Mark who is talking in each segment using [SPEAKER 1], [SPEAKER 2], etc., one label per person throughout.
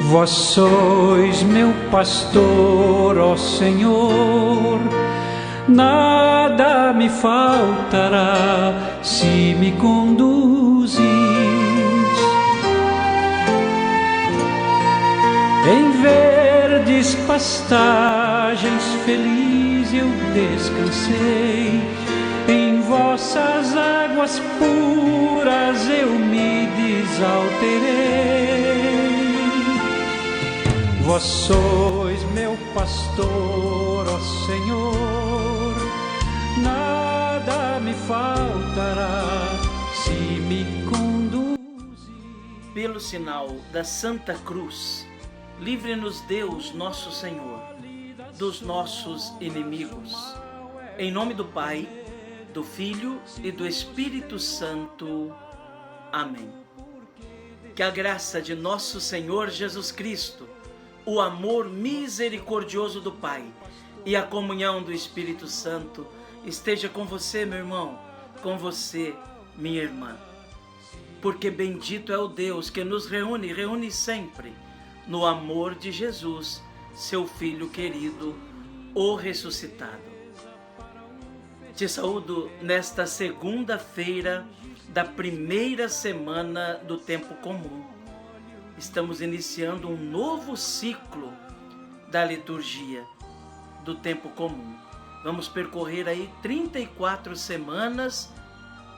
[SPEAKER 1] Vós sois meu pastor, ó Senhor, nada me faltará se me conduzis. Em verdes pastagens feliz eu descansei, em vossas águas puras eu me desalterei. Vós sois meu pastor, ó Senhor, nada me faltará se me conduzir.
[SPEAKER 2] Pelo sinal da Santa Cruz, livre-nos Deus, nosso Senhor, dos nossos inimigos. Em nome do Pai, do Filho e do Espírito Santo. Amém. Que a graça de nosso Senhor Jesus Cristo, o amor misericordioso do Pai e a comunhão do Espírito Santo esteja com você, meu irmão, com você, minha irmã. Porque bendito é o Deus que nos reúne sempre no amor de Jesus, seu Filho querido, o ressuscitado. Te saúdo nesta segunda-feira da primeira semana do tempo comum. Estamos iniciando um novo ciclo da liturgia do tempo comum. Vamos percorrer aí 34 semanas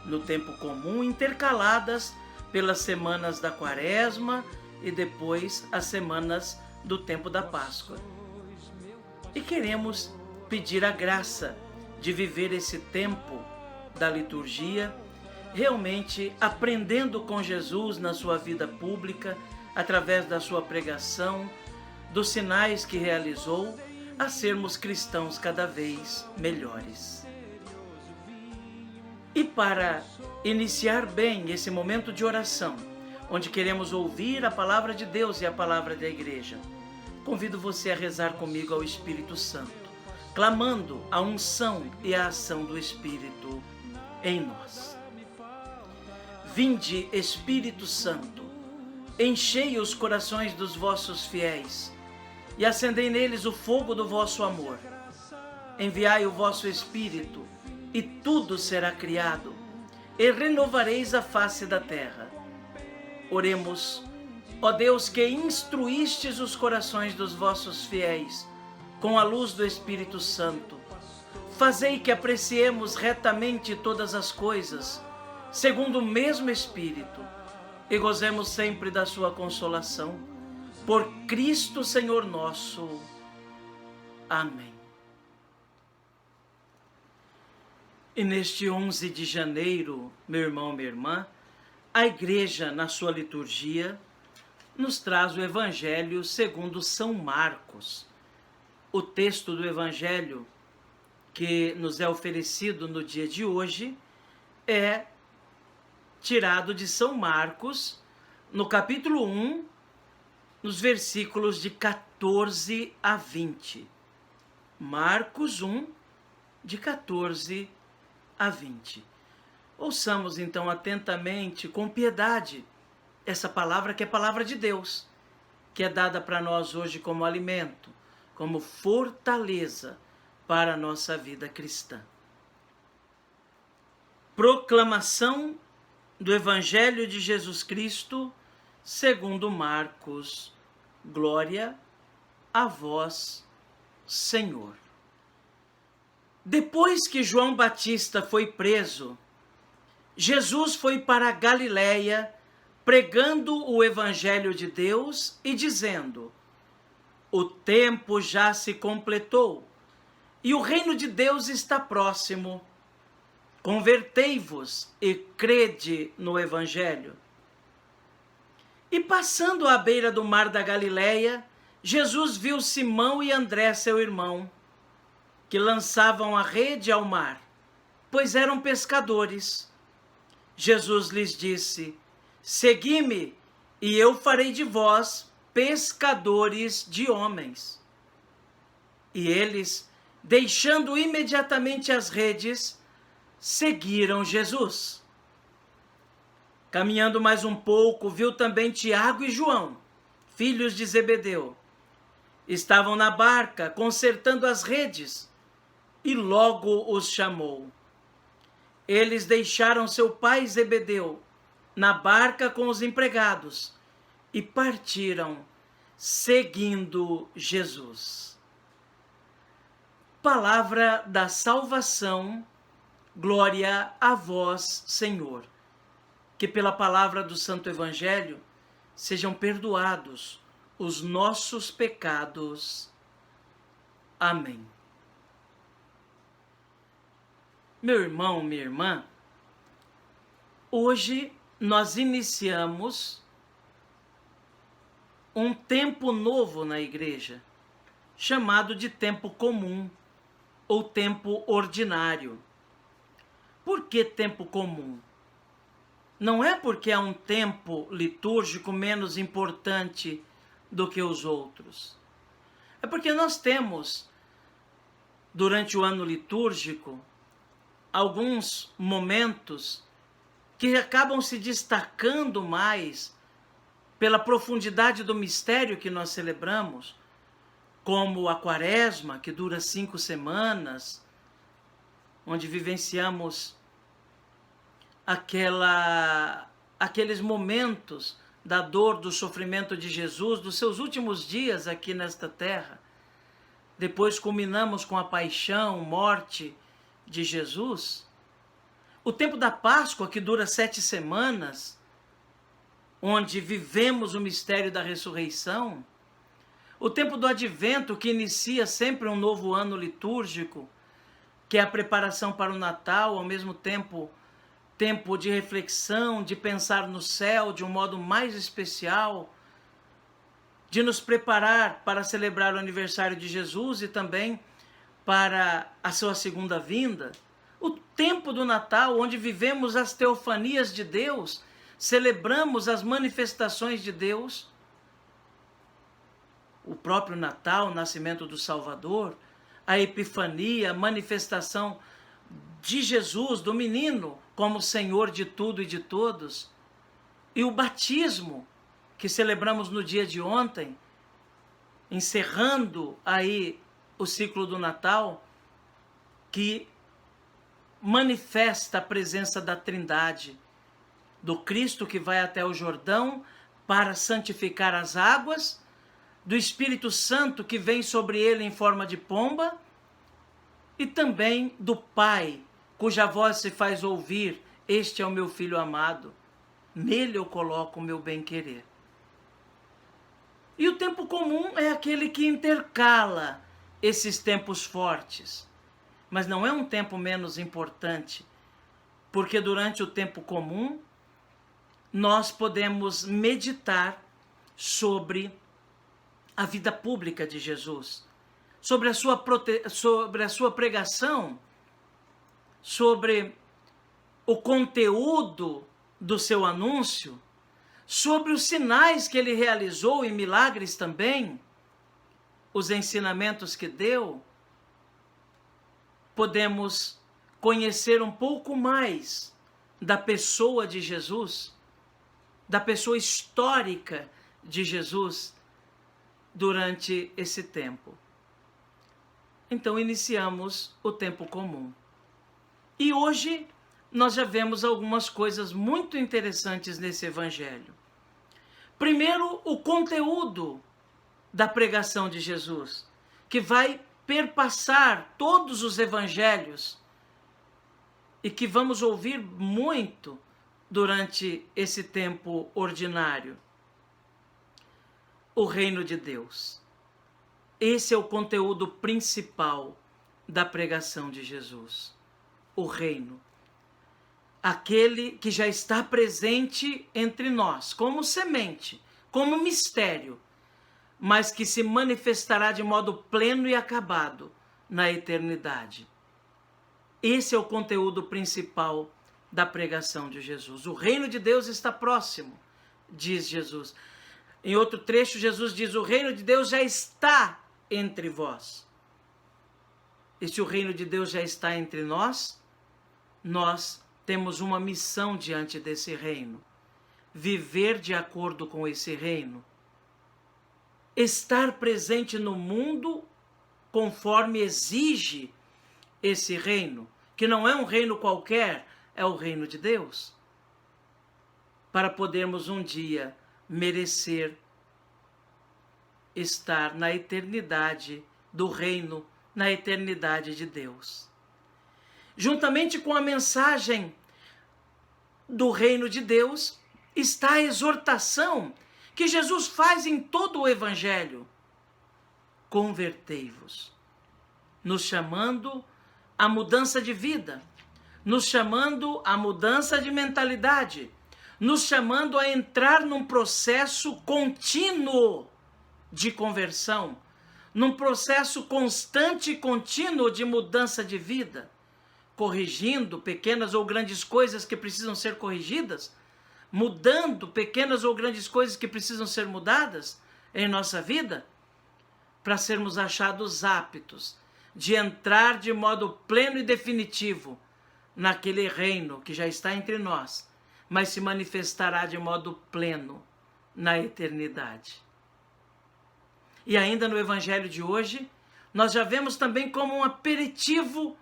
[SPEAKER 2] no tempo comum, intercaladas pelas semanas da Quaresma e depois as semanas do tempo da Páscoa. E queremos pedir a graça de viver esse tempo da liturgia realmente aprendendo com Jesus na sua vida pública, através da sua pregação, dos sinais que realizou, a sermos cristãos cada vez melhores. E para iniciar bem esse momento de oração, onde queremos ouvir a palavra de Deus e a palavra da igreja, convido você a rezar comigo ao Espírito Santo, clamando a unção e a ação do Espírito em nós. Vinde, Espírito Santo, enchei os corações dos vossos fiéis e acendei neles o fogo do vosso amor. Enviai o vosso Espírito e tudo será criado e renovareis a face da terra. Oremos, ó Deus, que instruístes os corações dos vossos fiéis com a luz do Espírito Santo. Fazei que apreciemos retamente todas as coisas, segundo o mesmo Espírito, e gozemos sempre da sua consolação. Por Cristo Senhor nosso. Amém. E neste 11 de janeiro, meu irmão, minha irmã, a Igreja, na sua liturgia, nos traz o Evangelho segundo São Marcos. O texto do Evangelho que nos é oferecido no dia de hoje é tirado de São Marcos, no capítulo 1, nos versículos de 14 a 20. Marcos 1, de 14 a 20. Ouçamos então atentamente, com piedade, essa palavra que é palavra de Deus, que é dada para nós hoje como alimento, como fortaleza para a nossa vida cristã. Proclamação do Evangelho de Jesus Cristo, segundo Marcos. Glória a vós, Senhor. Depois que João Batista foi preso, Jesus foi para a Galiléia, pregando o Evangelho de Deus e dizendo: o tempo já se completou e o reino de Deus está próximo. Convertei-vos e crede no Evangelho. E passando à beira do mar da Galiléia, Jesus viu Simão e André, seu irmão, que lançavam a rede ao mar, pois eram pescadores. Jesus lhes disse: segui-me, e eu farei de vós pescadores de homens. E eles, deixando imediatamente as redes, seguiram Jesus. Caminhando mais um pouco, viu também Tiago e João, filhos de Zebedeu, estavam na barca consertando as redes, e logo os chamou. Eles deixaram seu pai Zebedeu na barca com os empregados e partiram, seguindo Jesus. Palavra da salvação, glória a vós, Senhor. Que pela palavra do Santo Evangelho sejam perdoados os nossos pecados. Amém. Meu irmão, minha irmã, hoje nós iniciamos um tempo novo na igreja, chamado de tempo comum ou tempo ordinário. Por que tempo comum? Não é porque é um tempo litúrgico menos importante do que os outros. É porque nós temos, durante o ano litúrgico, alguns momentos que acabam se destacando mais pela profundidade do mistério que nós celebramos, como a Quaresma, que dura 5 semanas, onde vivenciamos aqueles momentos da dor, do sofrimento de Jesus, dos seus últimos dias aqui nesta terra. Depois culminamos com a paixão, morte de Jesus. O tempo da Páscoa, que dura 7 semanas, onde vivemos o mistério da ressurreição. O tempo do Advento, que inicia sempre um novo ano litúrgico, que é a preparação para o Natal, ao mesmo tempo de reflexão, de pensar no céu de um modo mais especial, de nos preparar para celebrar o aniversário de Jesus e também para a sua segunda vinda. O tempo do Natal, onde vivemos as teofanias de Deus, celebramos as manifestações de Deus. O próprio Natal, o nascimento do Salvador, a Epifania, a manifestação de Jesus, do menino, como Senhor de tudo e de todos. E o batismo, que celebramos no dia de ontem, encerrando aí o ciclo do Natal, que manifesta a presença da Trindade, do Cristo que vai até o Jordão para santificar as águas, do Espírito Santo que vem sobre ele em forma de pomba, e também do Pai, cuja voz se faz ouvir: este é o meu Filho amado, nele eu coloco o meu bem-querer. E o tempo comum é aquele que intercala esses tempos fortes, mas não é um tempo menos importante, porque durante o tempo comum nós podemos meditar sobre a vida pública de Jesus, sobre a sua pregação, sobre o conteúdo do seu anúncio, sobre os sinais que ele realizou e milagres também, os ensinamentos que deu. Podemos conhecer um pouco mais da pessoa de Jesus, da pessoa histórica de Jesus durante esse tempo. Então iniciamos o tempo comum. E hoje nós já vemos algumas coisas muito interessantes nesse evangelho. Primeiro, o conteúdo da pregação de Jesus, que vai perpassar todos os evangelhos e que vamos ouvir muito durante esse tempo ordinário. O reino de Deus. Esse é o conteúdo principal da pregação de Jesus. O reino. Aquele que já está presente entre nós, como semente, como mistério, mas que se manifestará de modo pleno e acabado na eternidade. Esse é o conteúdo principal da pregação de Jesus. O reino de Deus está próximo, diz Jesus. Em outro trecho, Jesus diz: o reino de Deus já está entre vós. E se o reino de Deus já está entre nós, nós temos uma missão diante desse reino: viver de acordo com esse reino. estar presente no mundo conforme exige esse reino, que não é um reino qualquer, é o reino de Deus, para podermos um dia merecer estar na eternidade do reino, na eternidade de Deus. Juntamente com a mensagem do reino de Deus, está a exortação que Jesus faz em todo o Evangelho. Convertei-vos, nos chamando à mudança de vida, nos chamando à mudança de mentalidade, nos chamando a entrar num processo contínuo de conversão, num processo constante e contínuo de mudança de vida, corrigindo pequenas ou grandes coisas que precisam ser corrigidas, mudando pequenas ou grandes coisas que precisam ser mudadas em nossa vida, para sermos achados aptos de entrar de modo pleno e definitivo naquele reino que já está entre nós, mas se manifestará de modo pleno na eternidade. E ainda no Evangelho de hoje, nós já vemos também como um aperitivo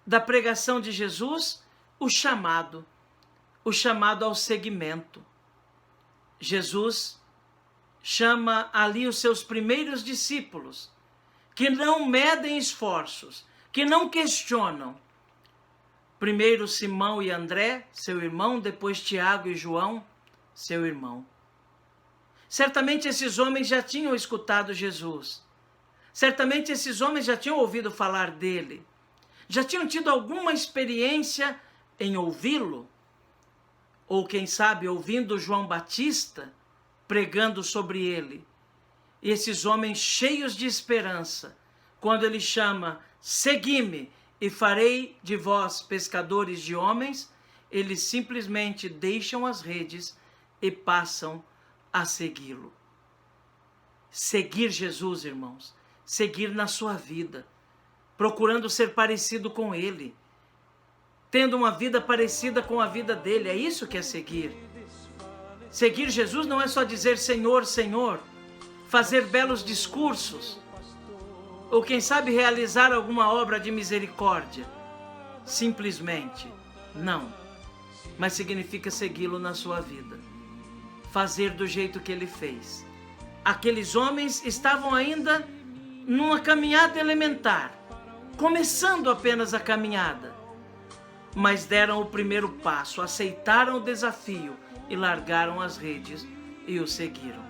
[SPEAKER 2] da pregação de Jesus, o chamado ao seguimento. Jesus chama ali os seus primeiros discípulos, que não medem esforços, que não questionam. Primeiro Simão e André, seu irmão, depois Tiago e João, seu irmão. Certamente esses homens já tinham escutado Jesus. Certamente esses homens já tinham ouvido falar dele. Já tinham tido alguma experiência em ouvi-lo. Ou quem sabe ouvindo João Batista pregando sobre ele. E esses homens cheios de esperança, quando ele chama, segui-me e farei de vós pescadores de homens, eles simplesmente deixam as redes e passam a segui-lo. Seguir Jesus, irmãos, seguir na sua vida, procurando ser parecido com ele, tendo uma vida parecida com a vida dele, é isso que é seguir. Seguir Jesus não é só dizer Senhor, Senhor, fazer belos discursos, ou quem sabe realizar alguma obra de misericórdia, simplesmente, não, mas significa segui-lo na sua vida. Fazer do jeito que ele fez. Aqueles homens estavam ainda numa caminhada elementar, começando apenas a caminhada, mas deram o primeiro passo, aceitaram o desafio e largaram as redes e o seguiram.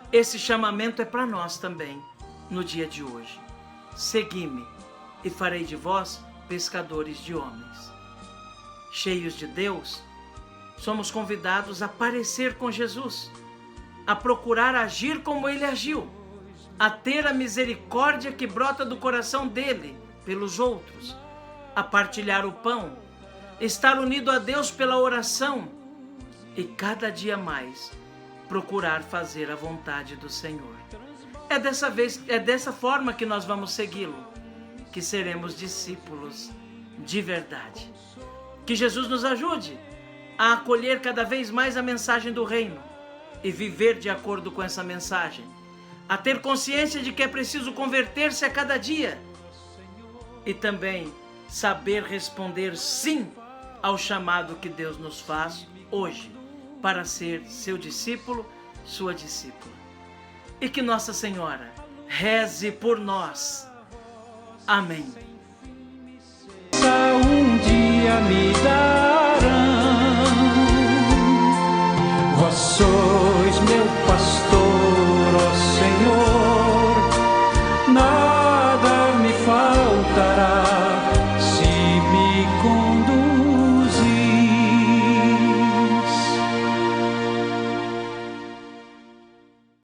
[SPEAKER 2] Esse chamamento é para nós também, no dia de hoje. Segui-me e farei de vós pescadores de homens. Cheios de Deus, somos convidados a parecer com Jesus, a procurar agir como ele agiu, a ter a misericórdia que brota do coração dele pelos outros, a partilhar o pão, estar unido a Deus pela oração e cada dia mais procurar fazer a vontade do Senhor. É dessa forma que nós vamos segui-lo, que seremos discípulos de verdade. Que Jesus nos ajude a acolher cada vez mais a mensagem do reino e viver de acordo com essa mensagem, a ter consciência de que é preciso converter-se a cada dia e também saber responder sim ao chamado que Deus nos faz hoje para ser seu discípulo, sua discípula. E que Nossa Senhora reze por nós. Amém.
[SPEAKER 1] Um dia me